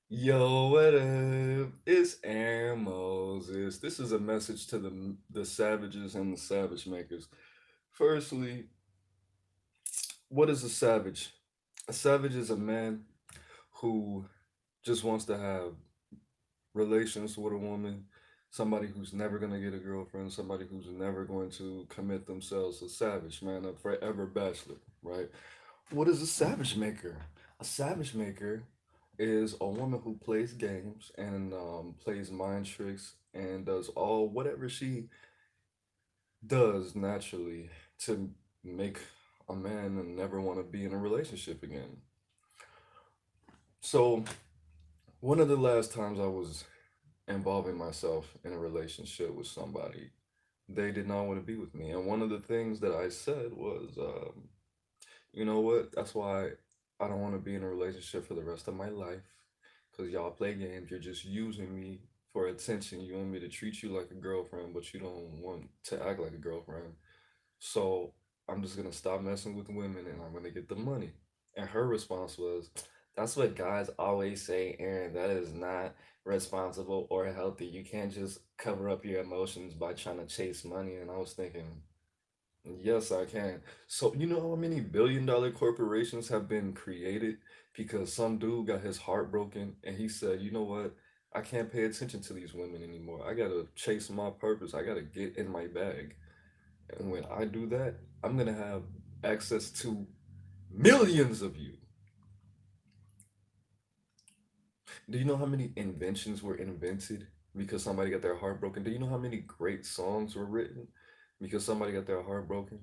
Yo, what up? It's Aaron Moses. This is a message to the savages and the savage makers. Firstly, what is a savage? A savage is a man who just wants to have relations with a woman, somebody who's never gonna get a girlfriend, somebody who's never going to commit themselves. A savage, man, a forever bachelor, right? What is a savage maker? A savage maker is a woman who plays games and plays mind tricks and does all whatever she does naturally to make a man never want to be in a relationship again. So, one of the last times I was involving myself in a relationship with somebody, they did not want to be with me. And one of the things that I said was, you know what? That's why I don't want to be in a relationship for the rest of my life. Because y'all play games. You're just using me for attention. You want me to treat you like a girlfriend, but you don't want to act like a girlfriend. So I'm just going to stop messing with women and I'm going to get the money. And her response was, that's what guys always say, Aaron. That is not responsible or healthy. You can't just cover up your emotions by trying to chase money. And I was thinking, yes, I can. So, you know how many billion-dollar corporations have been created because some dude got his heart broken and he said, you know what? I can't pay attention to these women anymore. I gotta chase my purpose. I gotta get in my bag. And when I do that, I'm gonna have access to millions of you. Do you know how many inventions were invented because somebody got their heart broken? Do you know how many great songs were written because somebody got their heart broken?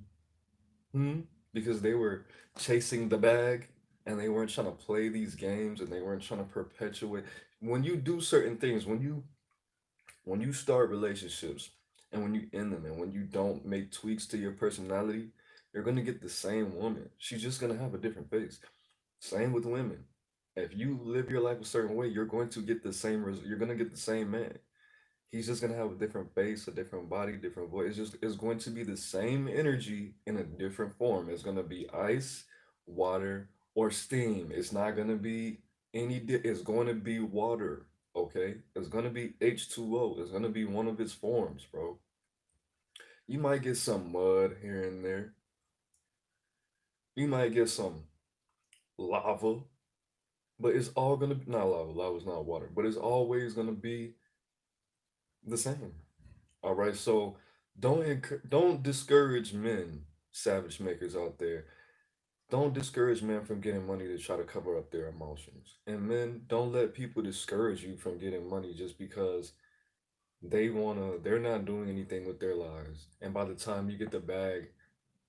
Hmm? Because they were chasing the bag and they weren't trying to play these games and they weren't trying to perpetuate. When you do certain things, when you start relationships and when you end them and when you don't make tweaks to your personality, you're gonna get the same woman. She's just gonna have a different face. Same with women. If you live your life a certain way, you're going to get the same result. You're gonna get the same man. He's just gonna have a different face, a different body, different voice. It's going to be the same energy in a different form. It's gonna be ice, water, or steam. It's not gonna be it's going to be water. Okay, it's gonna be H2O. It's gonna be one of its forms, bro. You might get some mud here and there. You might get some lava, but it's all gonna be not lava. Lava's not water, but it's always gonna be the same. All right, so don't discourage men, savage makers out there. Don't discourage men from getting money to try to cover up their emotions. And men, don't let people discourage you from getting money just because they're not doing anything with their lives. And by the time you get the bag,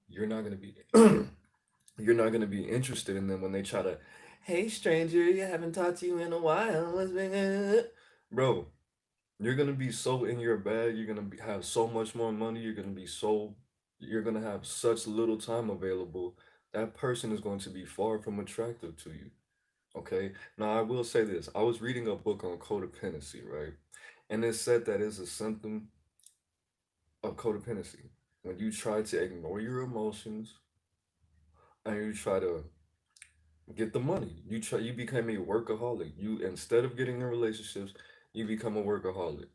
you're not gonna be you're not gonna be interested in them when they try to, hey stranger, I haven't talked to you in a while. What's been bro? You're gonna be so in your bag. Have so much more money. You're gonna have such little time available. That person is going to be far from attractive to you. Okay. Now I will say this. I was reading a book on codependency, right? And it said that is a symptom of codependency. When you try to ignore your emotions and you try to get the money, you become a workaholic. You instead of getting in relationships, you become a workaholic.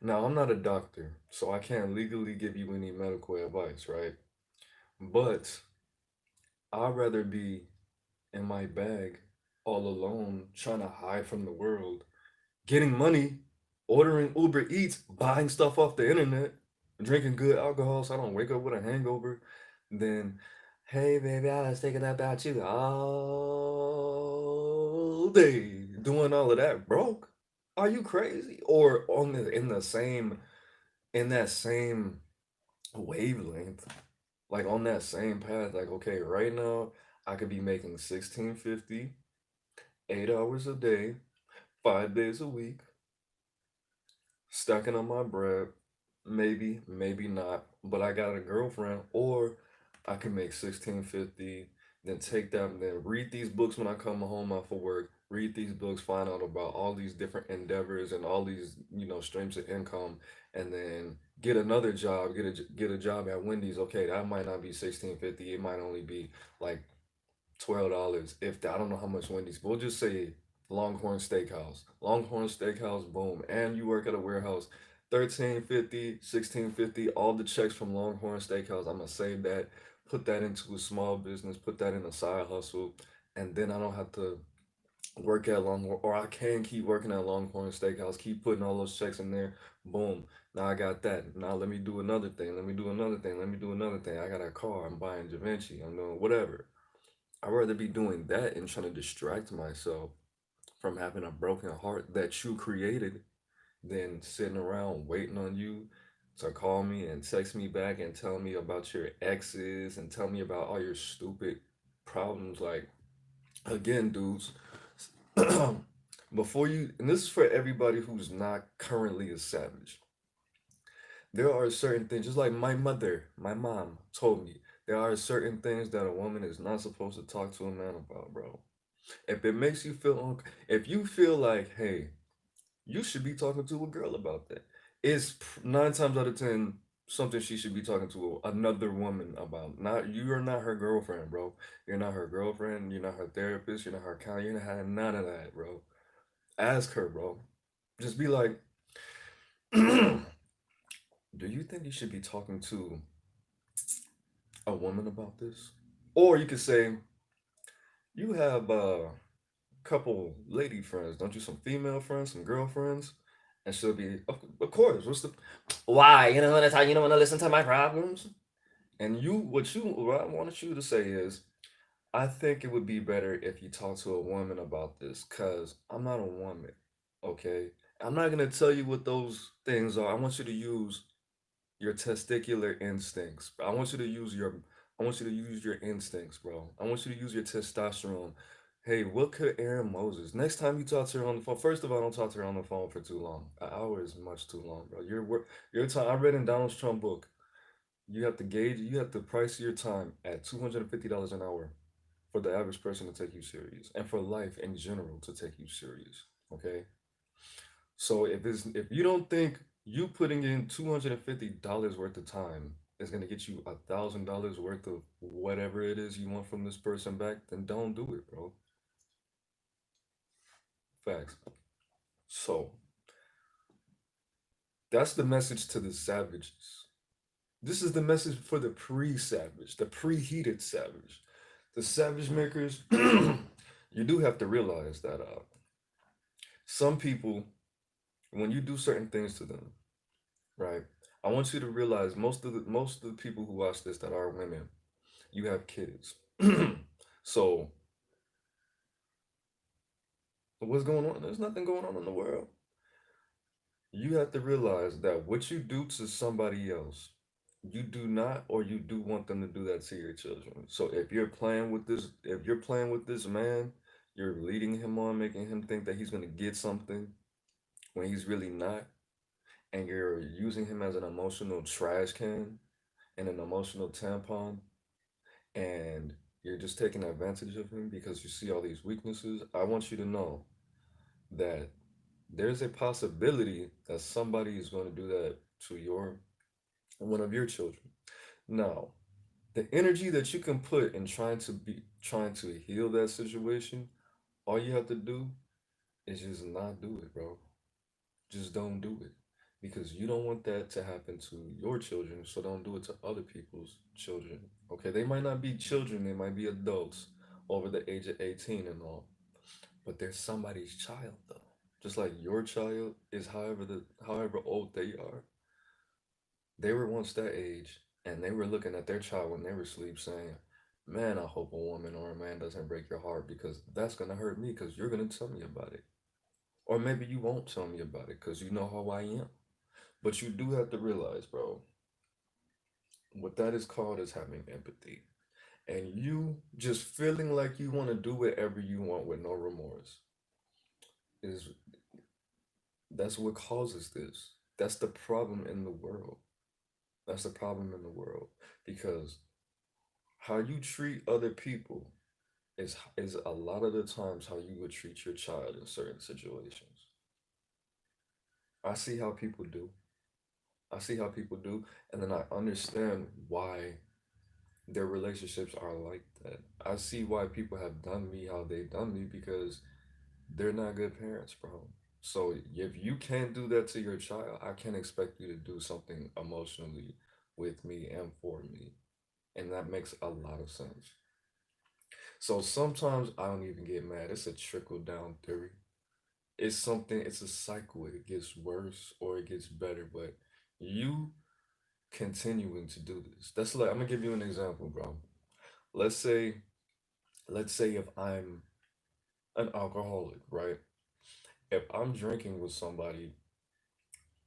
Now, I'm not a doctor, so I can't legally give you any medical advice, right? But I'd rather be in my bag all alone, trying to hide from the world, getting money, ordering Uber Eats, buying stuff off the internet, drinking good alcohol so I don't wake up with a hangover, than, hey, baby, I was thinking about you all day, doing all of that broke. Are you crazy? Or in that same wavelength, like on that same path, like okay, right now I could be making 1650, 8 hours a day, 5 days a week, stacking on my bread, maybe, maybe not, but I got a girlfriend, or I can make 1650, then take that, then read these books when I come home off of work, read these books, find out about all these different endeavors and all these, streams of income, and then get another job, get a job at Wendy's. Okay, that might not be 1650, it might only be like $12. If I don't know how much Wendy's, we'll just say Longhorn Steakhouse. Longhorn Steakhouse, boom. And you work at a warehouse. 1350, 1650, all the checks from Longhorn Steakhouse. I'm gonna save that, put that into a small business, put that in a side hustle, and then I don't have to work at Longhorn, or I can keep working at Longhorn Steakhouse, keep putting all those checks in there. Boom. Now I got that. Now let me do another thing. Let me do another thing. Let me do another thing. I got a car. I'm buying Da Vinci. I'm doing whatever. I'd rather be doing that and trying to distract myself from having a broken heart that you created than sitting around waiting on you to call me and text me back and tell me about your exes and tell me about all your stupid problems. Like, again, dudes, before you, and this is for everybody who's not currently a savage, there are certain things, just like my mom told me, there are certain things that a woman is not supposed to talk to a man about, bro. If it makes you feel, if you feel like, hey, you should be talking to a girl about that. It's 9 times out of 10 something she should be talking to another woman about. Not you are not her girlfriend, bro. You're not her girlfriend. You're not her therapist. You're not her counselor. You're not having none of that, bro. Ask her, bro. Just be like, do you think you should be talking to a woman about this? Or you could say, you have a couple lady friends, don't you? Some female friends, some girlfriends, and she'll be, of course. What's the why? You know that's how you don't want to listen to my problems. And what I wanted you to say is, I think it would be better if you talk to a woman about this, cause I'm not a woman, okay? I'm not gonna tell you what those things are. I want you to use your testicular instincts. I want you to use your instincts, bro. I want you to use your testosterone. Hey, what could Aaron Moses? Next time you talk to her on the phone, first of all, don't talk to her on the phone for too long. An hour is much too long, bro. Your time. I read in Donald Trump book. You have to price your time at $250 an hour for the average person to take you serious, and for life in general to take you serious. Okay, so if you don't think you putting in $250 worth of time is gonna get you $1,000 worth of whatever it is you want from this person back, then don't do it, bro. Facts. So that's the message to the savages. This is the message for the pre-savage, the preheated savage, the savage makers. You do have to realize that some people, when you do certain things to them, right? I want you to realize most of the people who watch this that are women, you have kids. So what's going on? There's nothing going on in the world. You have to realize that what you do to somebody else, you do not or you do want them to do that to your children. So if you're playing with this man, you're leading him on, making him think that he's gonna get something when he's really not, and you're using him as an emotional trash can and an emotional tampon, and you're just taking advantage of him because you see all these weaknesses. I want you to know that there's a possibility that somebody is going to do that to your one of your children. Now, the energy that you can put in trying to heal that situation, all you have to do is just not do it, bro. Just don't do it. Because you don't want that to happen to your children, so don't do it to other people's children. Okay, they might not be children, they might be adults over the age of 18 and all, but they're somebody's child though. Just like your child is however old they are, they were once that age and they were looking at their child when they were asleep saying, man, I hope a woman or a man doesn't break your heart because that's gonna hurt me because you're gonna tell me about it. Or maybe you won't tell me about it because you know how I am. But you do have to realize, bro, what that is called is having empathy. And you just feeling like you want to do whatever you want with no remorse is that's what causes this. That's the problem in the world. That's the problem in the world. Because how you treat other people is a lot of the times how you would treat your child in certain situations. I see how people do. I see how people do, and then I understand why their relationships are like that. I see why people have done me how they done me because they're not good parents, bro. So if you can't do that to your child, I can't expect you to do something emotionally with me and for me. And that makes a lot of sense. So sometimes I don't even get mad. It's a trickle down theory. It's something, it's a cycle. It gets worse or it gets better, but you continuing to do this. That's like, I'm gonna give you an example, bro. Let's say, let's say if I'm an alcoholic, right? If I'm drinking with somebody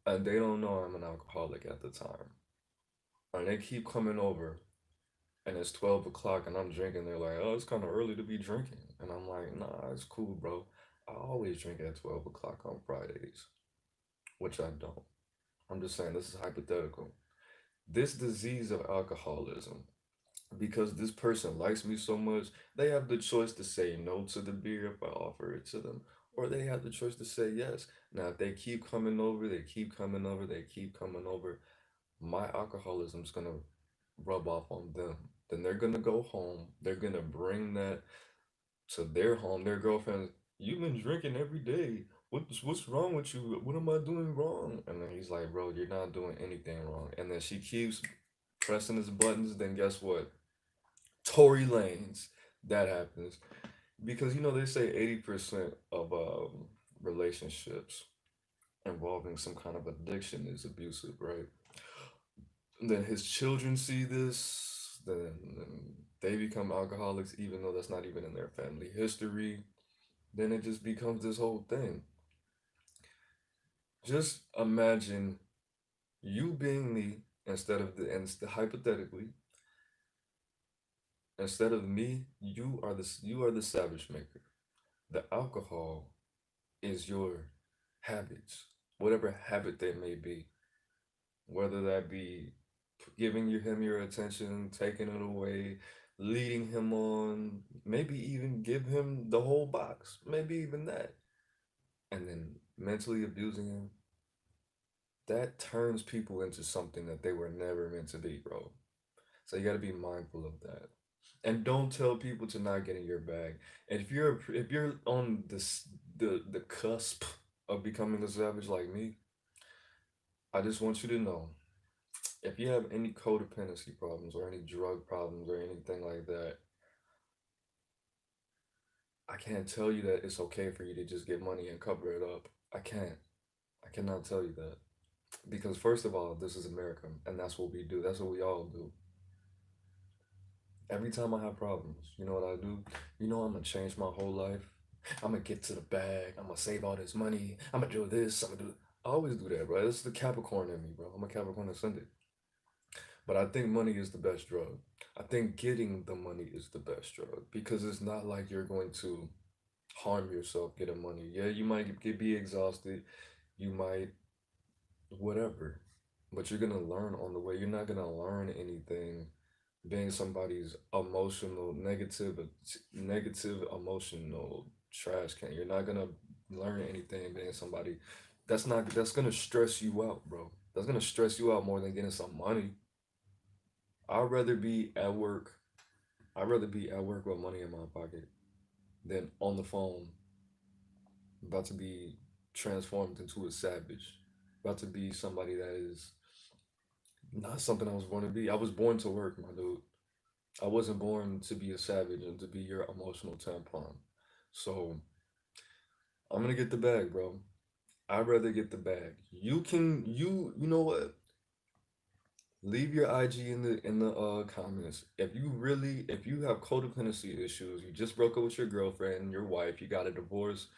and they don't know I'm an alcoholic at the time, and they keep coming over and it's 12 o'clock and I'm drinking, they're like, oh, it's kind of early to be drinking. And I'm like, nah, it's cool, bro. I always drink at 12 o'clock on Fridays, which I don't. I'm just saying this is hypothetical. This disease of alcoholism, because this person likes me so much, they have the choice to say no to the beer if I offer it to them, or they have the choice to say yes. Now, if they keep coming over, they keep coming over, they keep coming over, my alcoholism's gonna rub off on them. Then they're gonna go home. They're gonna bring that to their home. Their girlfriends, you've been drinking every day. What's wrong with you? What am I doing wrong? And then he's like, bro, you're not doing anything wrong. And then she keeps pressing his buttons. Then guess what? Tory Lanes. That happens because they say 80% of relationships involving some kind of addiction is abusive, right? Then his children see this, then they become alcoholics, even though that's not even in their family history. Then it just becomes this whole thing. Just imagine you being me instead of hypothetically, instead of me, you are the savage maker. The alcohol is your habits, whatever habit they may be, whether that be giving him your attention, taking it away, leading him on, maybe even give him the whole box, maybe even that, and then mentally abusing him. That turns people into something that they were never meant to be, bro. So you got to be mindful of that. And don't tell people to not get in your bag. And if you're on the cusp of becoming a savage like me, I just want you to know, if you have any codependency problems or any drug problems or anything like that, I can't tell you that it's okay for you to just get money and cover it up. I can't. I cannot tell you that. Because first of all, this is America and that's what we do. That's what we all do. Every time I have problems, you know what I do? I'm gonna change my whole life. I'm gonna get to the bag. I'm gonna save all this money. I'm gonna do this. I'm gonna do. I always do that, bro. It's the Capricorn in me, bro. I'm a Capricorn ascendant. But I think money is the best drug. I think getting the money is the best drug because it's not like you're going to harm yourself getting money. Yeah, you might be exhausted. You might whatever, but you're gonna learn on the way. You're not gonna learn anything being somebody's negative emotional trash can. You're not gonna learn anything being somebody that's gonna stress you out, bro. That's gonna stress you out more than getting some money. I'd rather be at work. I'd rather be at work with money in my pocket than on the phone about to be transformed into a savage. About to be somebody that is not something I was born to be. I was born to work, my dude. I wasn't born to be a savage and to be your emotional tampon. So I'm gonna get the bag, bro. I'd rather get the bag. You know what? Leave your IG in the comments. If you have codependency issues, you just broke up with your girlfriend, your wife, you got a divorce,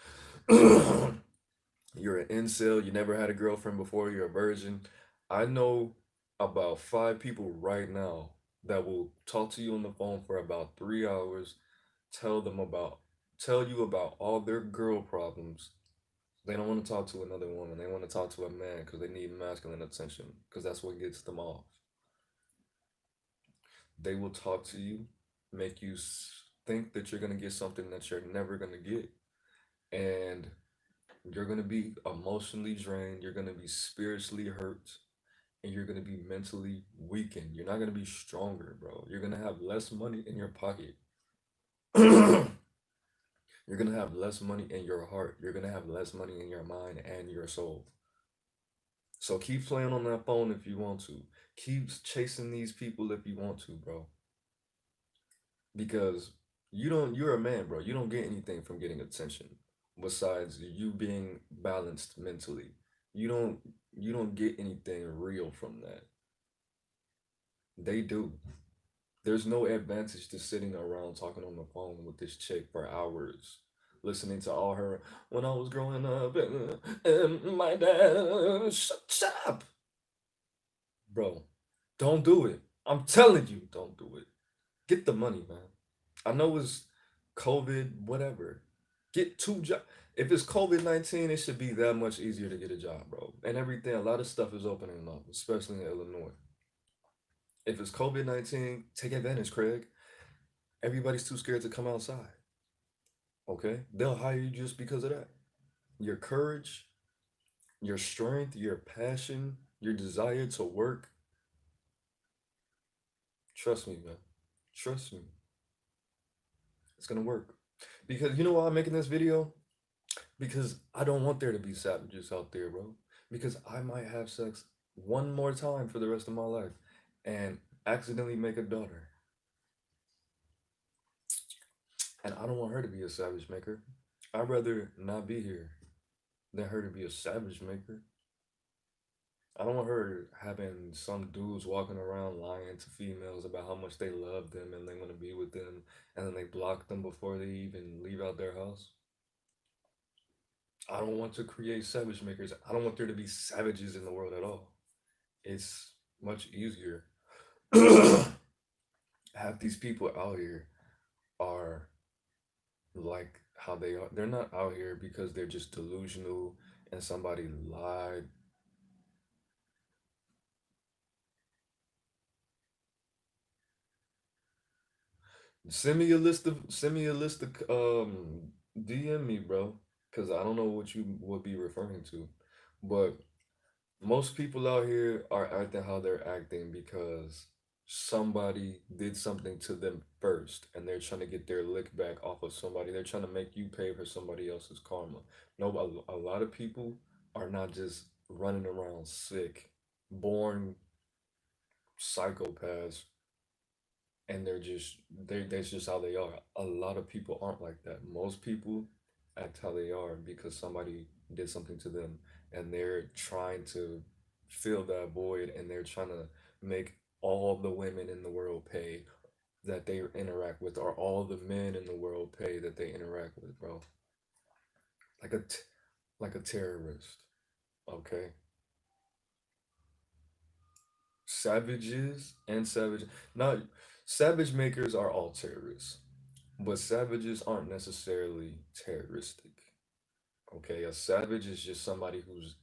you're an incel, you never had a girlfriend before, you're a virgin. I know about 5 people right now that will talk to you on the phone for about 3 hours, tell them about tell you about all their girl problems. They don't want to talk to another woman. They want to talk to a man because they need masculine attention because that's what gets them off. They will talk to you, make you think that you're gonna get something that you're never gonna get, and you're gonna be emotionally drained. You're gonna be spiritually hurt, and you're gonna be mentally weakened. You're not gonna be stronger, bro. You're gonna have less money in your pocket. You're gonna have less money in your heart. You're gonna have less money in your mind and your soul. So keep playing on that phone if you want to. Keep chasing these people if you want to, bro. Because you're a man, bro. You don't get anything from getting attention besides you being balanced mentally. You don't you don't get anything real from that. They do. There's no advantage to sitting around talking on the phone with this chick for hours, listening to all her when I was growing up and my dad shut up, bro. Don't do it. I'm telling you, don't do it. Get the money, man. I know it's COVID, whatever. Get two jobs. If it's COVID-19, it should be that much easier to get a job, bro. And everything, a lot of stuff is opening up, especially in Illinois. If it's COVID-19, take advantage, Craig. Everybody's too scared to come outside. Okay? They'll hire you just because of that. Your courage, your strength, your passion, your desire to work. Trust me, man. Trust me. It's gonna work. Because you know why I'm making this video? Because I don't want there to be savages out there, bro. Because I might have sex one more time for the rest of my life and accidentally make a daughter. And I don't want her to be a savage maker. I'd rather not be here than her to be a savage maker. I don't want her having some dudes walking around lying to females about how much they love them and they want to be with them, and then they block them before they even leave out their house. I don't want to create savage makers. I don't want there to be savages in the world at all. It's much easier. Half these people out here are like how they are. They're not out here because they're just delusional and somebody lied. Send me a list of DM me, bro, because I don't know what you would be referring to. But most people out here are acting how they're acting because somebody did something to them first and they're trying to get their lick back off of somebody. They're trying to make you pay for somebody else's karma. No, a lot of people are not just running around sick, born psychopaths, and that's just how they are. A lot of people aren't like that. Most people act how they are because somebody did something to them and they're trying to fill that void and they're trying to make all the women in the world pay that they interact with or all the men in the world pay that they interact with, bro. Like like a terrorist, okay? Savages and savage not savage makers are all terrorists. But savages aren't necessarily terroristic. Okay, a savage is just somebody who's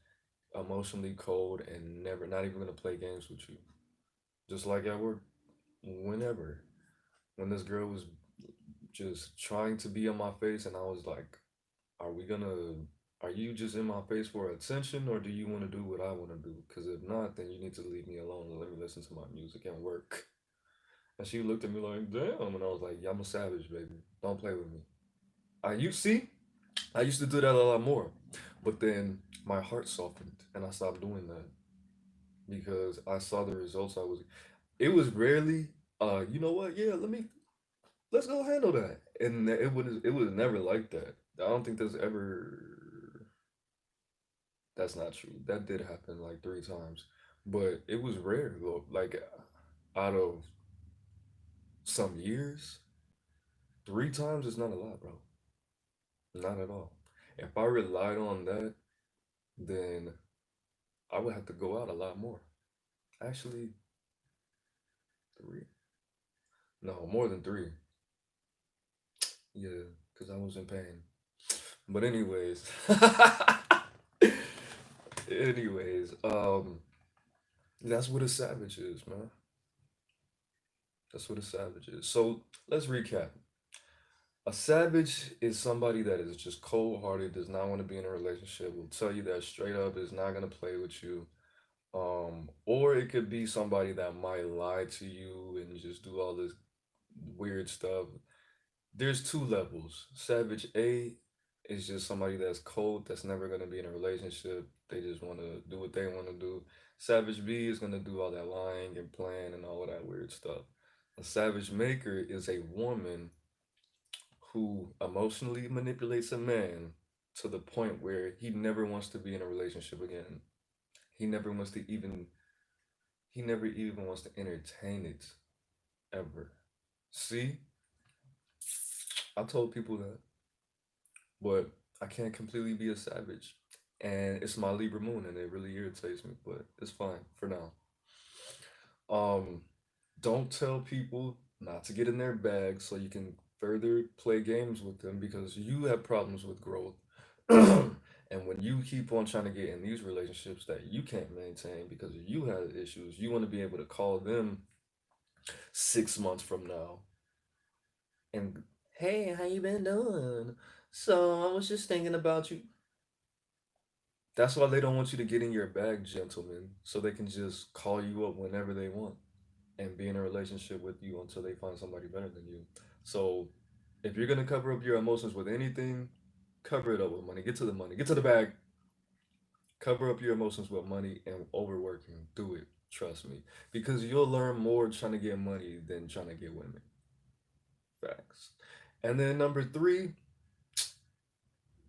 emotionally cold and never, not even gonna play games with you. Just like at work, whenever, when this girl was just trying to be on my face, and I was like, "Are we gonna? Are you just in my face for attention, or do you want to do what I want to do? Because if not, then you need to leave me alone and let me listen to my music and work." And she looked at me like, "Damn," and I was like, "Yeah, I'm a savage, baby. Don't play with me." You see, I used to do that a lot more, but then my heart softened and I stopped doing that because I saw the results I was. It was rarely, you know what? Yeah, let's go handle that, and it was never like that. I don't think there's ever. That's not true. That did happen like 3 times, but it was rare though. Like out of some years, 3 times is not a lot, bro. Not at all. If I relied on that, then I would have to go out a lot more. Actually, three. No, more than three. Yeah, because I was in pain. But anyways, that's what a savage is, man. That's what a savage is. So let's recap. A savage is somebody that is just cold hearted, does not want to be in a relationship, will tell you that straight up, is not gonna play with you. Or it could be somebody that might lie to you and just do all this weird stuff There's two levels. Savage A is just somebody that's cold, that's never gonna be in a relationship. They just want to do what they want to do. Savage B is gonna do all that lying and playing and all of that weird stuff. A savage maker is a woman who emotionally manipulates a man to the point where he never wants to be in a relationship again. He never wants to even he never even wants to entertain it ever. See, I told people that, but I can't completely be a savage. And it's my Libra moon and it really irritates me, but it's fine for now. Um, don't tell people not to get in their bag so you can further play games with them because you have problems with growth. And when you keep on trying to get in these relationships that you can't maintain because you have issues, you want to be able to call them 6 months from now and, hey, how you been doing? So I was just thinking about you. That's why they don't want you to get in your bag, gentlemen, so they can just call you up whenever they want and be in a relationship with you until they find somebody better than you. So if you're gonna cover up your emotions with anything, cover it up with money. Get to the money. Get to the bag. Cover up your emotions with money and overworking. Do it. Trust me. Because you'll learn more trying to get money than trying to get women. Facts. And then number three,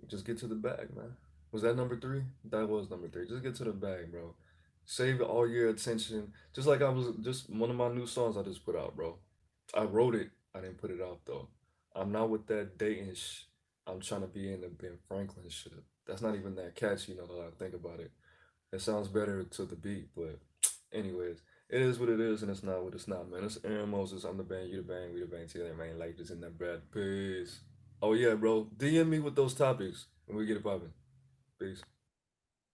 just get to the bag, man. Was that number three? That was number three. Just get to the bag, bro. Save all your attention. Just like I was just one of my new songs I just put out, bro. I wrote it. I didn't put it out though. I'm not with that dating I'm trying to be in the Ben Franklin shit. That's not even that catchy, you know, that I think about it. It sounds better to the beat, but anyways, it is what it is and it's not what it's not, man. It's Aaron Moses. I'm the band, you the band, we the band together, man. Like this in that bad. Peace. Oh yeah, bro. DM me with those topics when we get it popping. Peace.